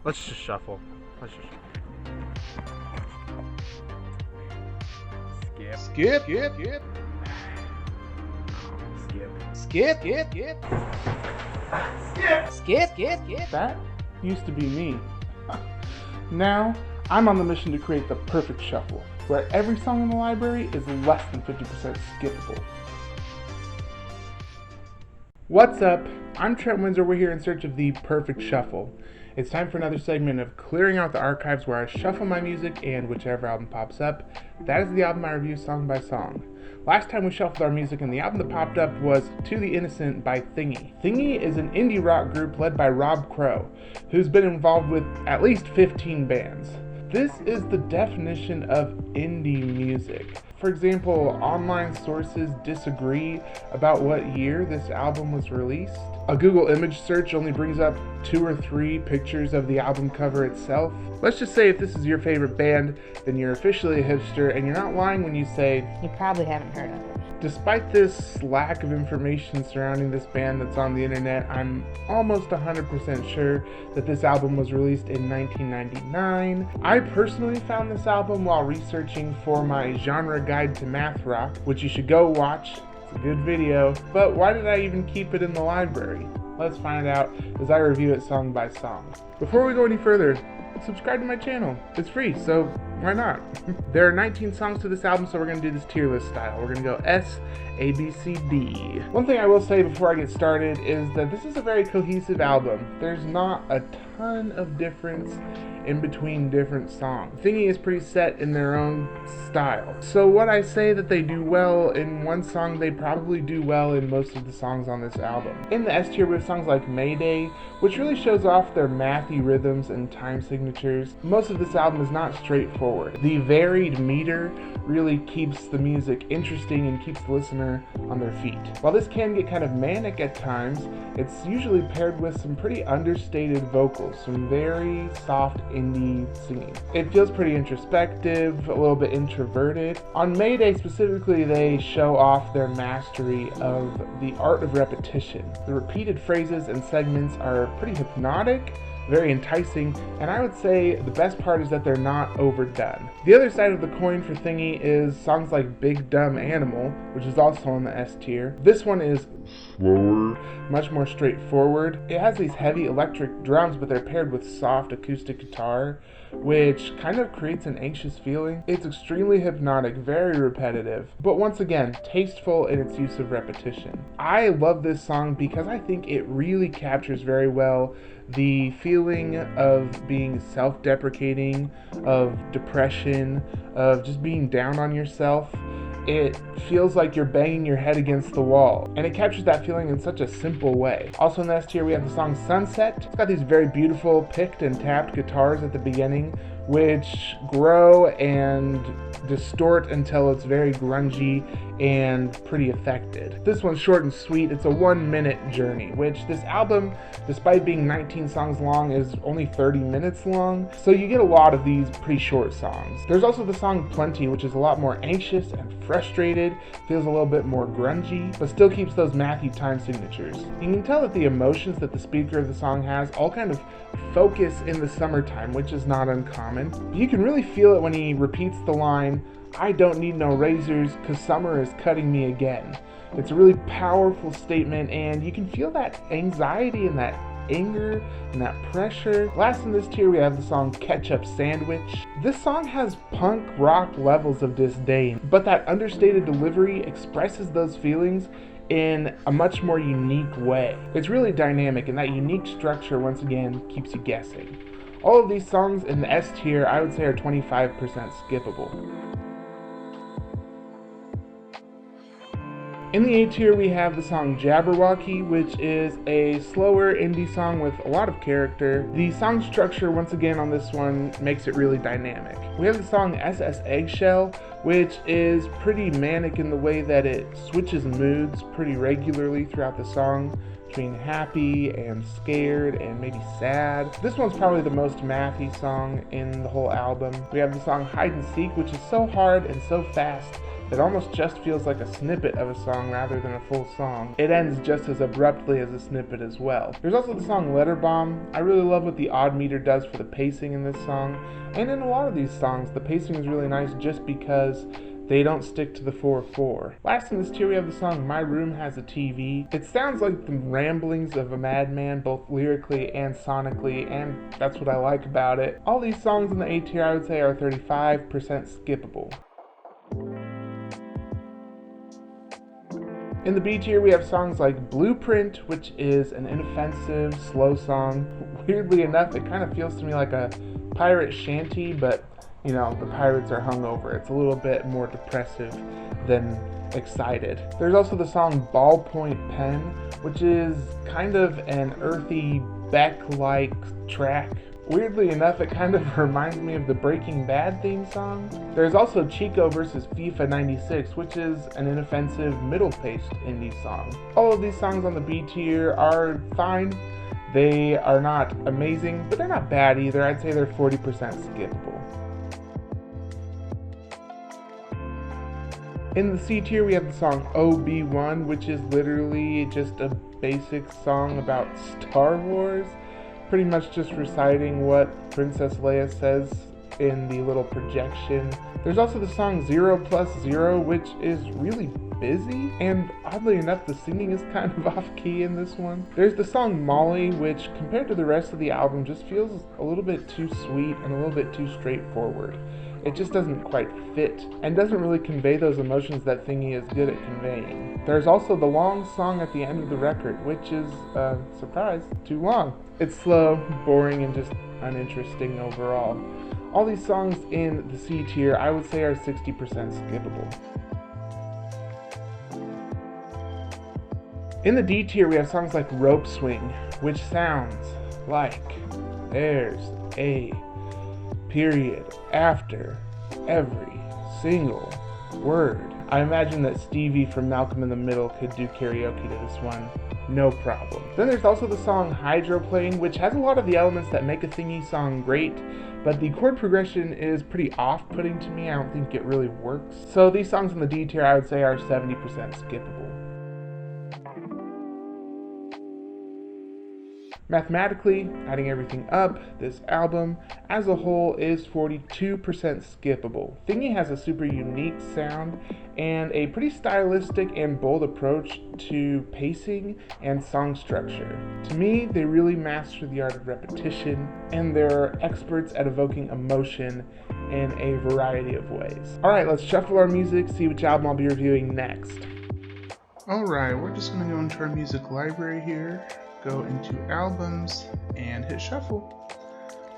Let's just shuffle. Let's just skip. Skip, skip, skip. Skip. Skip, skip, skip. Skip. Skip, skip, skip. That used to be me. Now, I'm on the mission to create the perfect shuffle, where every song in the library is less than 50% skippable. What's up? I'm Trent Windsor. We're here in search of the perfect shuffle. It's time for another segment of clearing out the archives where I shuffle my music and whichever album pops up, that is the album I review song by song. Last time we shuffled our music and the album that popped up was To the Innocent by Thingy. Thingy is an indie rock group led by Rob Crow, who's been involved with at least 15 bands. This is the definition of indie music. For example, online sources disagree about what year this album was released. A Google image search only brings up 2 or 3 pictures of the album cover itself. Let's just say if this is your favorite band, then you're officially a hipster, and you're not lying when you say you probably haven't heard of it. Despite this lack of information surrounding this band that's on the internet, I'm almost 100% sure that this album was released in 1999. I personally found this album while researching for my genre guide to math rock, which you should go watch. It's a good video. But why did I even keep it in the library? Let's find out as I review it song by song. Before we go any further, subscribe to my channel. It's free, so why not? There are 19 songs to this album, so we're going to do this tier list style. We're going to go S, A, B, C, D. One thing I will say before I get started is that this is a very cohesive album. There's not a ton of difference in between different songs. Thingy is pretty set in their own style. So what I say that they do well in one song, they probably do well in most of the songs on this album. In the S tier we have songs like Mayday, which really shows off their mathy rhythms and time signatures. Most of this album is not straightforward. The varied meter really keeps the music interesting and keeps the listener on their feet. While this can get kind of manic at times, it's usually paired with some pretty understated vocals, some very soft indie singing. It feels pretty introspective, a little bit introverted. On Mayday specifically, they show off their mastery of the art of repetition. The repeated phrases and segments are pretty hypnotic, very enticing, and I would say the best part is that they're not overdone. The other side of the coin for Thingy is songs like Big Dumb Animal, which is also on the S tier. This one is slower, much more straightforward. It has these heavy electric drums, but they're paired with soft acoustic guitar, which kind of creates an anxious feeling. It's extremely hypnotic, very repetitive, but once again, tasteful in its use of repetition. I love this song because I think it really captures very well the feeling of being self-deprecating, of depression, of just being down on yourself. It feels like you're banging your head against the wall, and it captures that feeling in such a simple way. Also in the S tier we have the song Sunset. It's got these very beautiful picked and tapped guitars at the beginning, which grow and distort until it's very grungy and pretty affected. This one's short and sweet. It's a 1-minute journey, which this album, despite being 19 songs long, is only 30 minutes long, so you get a lot of these pretty short songs. There's also the song Plenty, which is a lot more anxious and frustrated, feels a little bit more grungy, but still keeps those mathy time signatures. You can tell that the emotions that the speaker of the song has all kind of focus in the summertime, which is not uncommon. You can really feel it when he repeats the line, "I don't need no razors, 'cause summer is cutting me again." It's a really powerful statement, and you can feel that anxiety and that anger and that pressure. Last in this tier we have the song Ketchup Sandwich. This song has punk rock levels of disdain, but that understated delivery expresses those feelings in a much more unique way. It's really dynamic, and that unique structure once again keeps you guessing. All of these songs in the S tier I would say are 25% skippable. In the A tier we have the song Jabberwocky, which is a slower indie song with a lot of character. The song structure once again on this one makes it really dynamic. We have the song SS Eggshell, which is pretty manic in the way that it switches moods pretty regularly throughout the song, between happy and scared and maybe sad. This one's probably the most mathy song in the whole album. We have the song Hide and Seek, which is so hard and so fast It almost just feels like a snippet of a song rather than a full song. It ends just as abruptly as a snippet as well. There's also the song Letter Bomb. I really love what the odd meter does for the pacing in this song. And in a lot of these songs, the pacing is really nice just because they don't stick to the 4/4. Last in this tier we have the song My Room Has a TV. It sounds like the ramblings of a madman both lyrically and sonically, and that's what I like about it. All these songs in the A tier I would say are 35% skippable. In the B tier we have songs like Blueprint, which is an inoffensive, slow song. Weirdly enough, it kind of feels to me like a pirate shanty, but you know, the pirates are hungover. It's a little bit more depressive than excited. There's also the song Ballpoint Pen, which is kind of an earthy, Beck-like track. Weirdly enough, it kind of reminds me of the Breaking Bad theme song. There's also Chico vs. FIFA 96, which is an inoffensive, middle-paced indie song. All of these songs on the B tier are fine. They are not amazing, but they're not bad either. I'd say they're 40% skippable. In the C tier we have the song OB1, which is literally just a basic song about Star Wars, pretty much just reciting what Princess Leia says in the little projection. There's also the song 0+0, which is really busy, and oddly enough the singing is kind of off key in this one. There's the song Molly, which compared to the rest of the album just feels a little bit too sweet and a little bit too straightforward. It just doesn't quite fit and doesn't really convey those emotions that Thingy is good at conveying. There's also the long song at the end of the record, which is, surprise, too long. It's slow, boring, and just uninteresting overall. All these songs in the C tier I would say are 60% skippable. In the D tier we have songs like Rope Swing, which sounds like there's a period after every single word. I imagine that Stevie from Malcolm in the Middle could do karaoke to this one, no problem. Then there's also the song Hydroplane, which has a lot of the elements that make a Thingy song great, but the chord progression is pretty off-putting to me. I don't think it really works. So these songs in the D tier I would say are 70% skippable. Mathematically, adding everything up, this album as a whole is 42% skippable. Thingy has a super unique sound and a pretty stylistic and bold approach to pacing and song structure. To me, they really master the art of repetition, and they're experts at evoking emotion in a variety of ways. Alright, let's shuffle our music, see which album I'll be reviewing next. Alright, we're just going to go into our music library here. Go into albums and hit shuffle.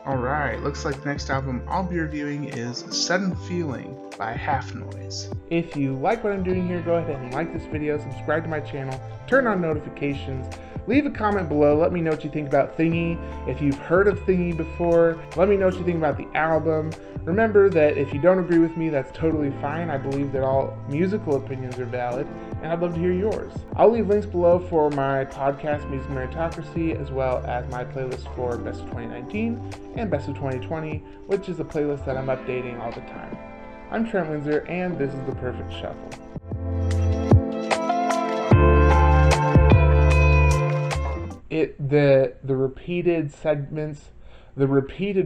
Alright, looks like the next album I'll be reviewing is Sudden Feeling by Half Noise. If you like what I'm doing here, go ahead and like this video, subscribe to my channel, turn on notifications, leave a comment below, let me know what you think about Thingy. If you've heard of Thingy before, let me know what you think about the album. Remember that if you don't agree with me, that's totally fine. I believe that all musical opinions are valid, and I'd love to hear yours. I'll leave links below for my podcast, Music Meritocracy, as well as my playlist for Best of 2019 and Best of 2020, which is a playlist that I'm updating all the time. I'm Trent Windsor, and this is The Perfect Shuffle. The repeated segments, the repeat